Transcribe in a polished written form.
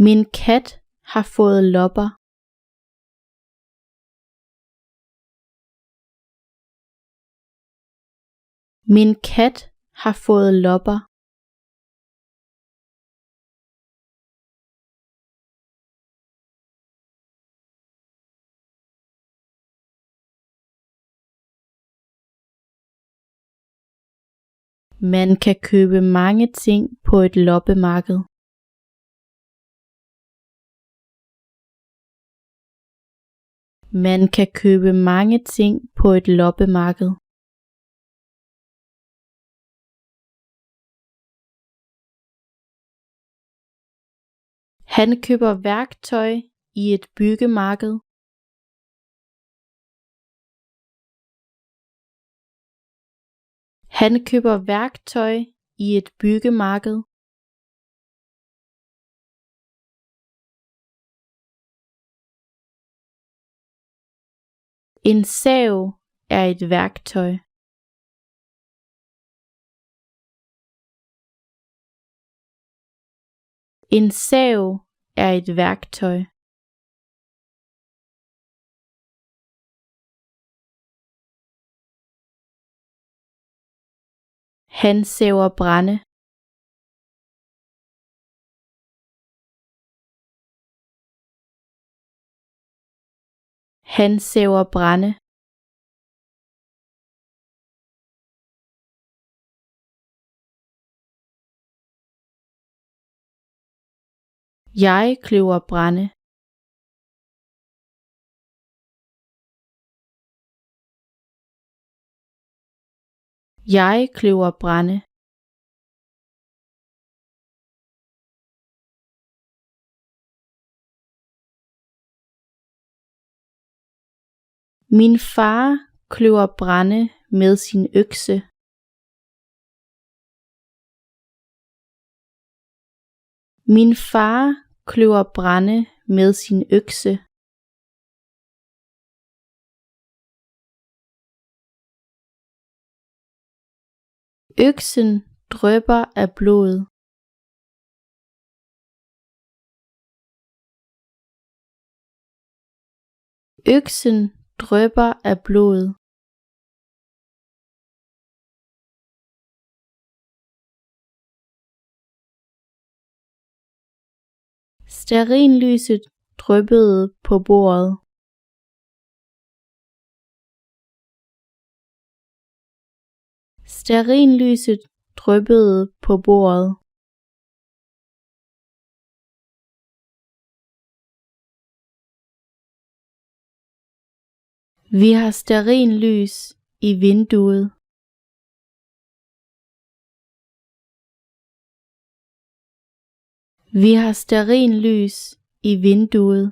Min kat har fået lopper. Min kat har fået lopper. Man kan købe mange ting på et loppemarked. Man kan købe mange ting på et loppemarked. Han køber værktøj i et byggemarked. Han køber værktøj i et byggemarked. En sav er et værktøj. En sav er et værktøj. Han saver brænde. Han saver brænde. Jeg kløver brænde. Jeg kløver brænde. Min far kløver brænde med sin økse. Min far kløver brænde med sin økse. Øksen drypper af blod. Øksen drypper af blod. Stearinlyset dryppede på bordet. Stearinlyset dryppede på bordet. Vi har stearinlys i vinduet. Vi har stearinlys i vinduet.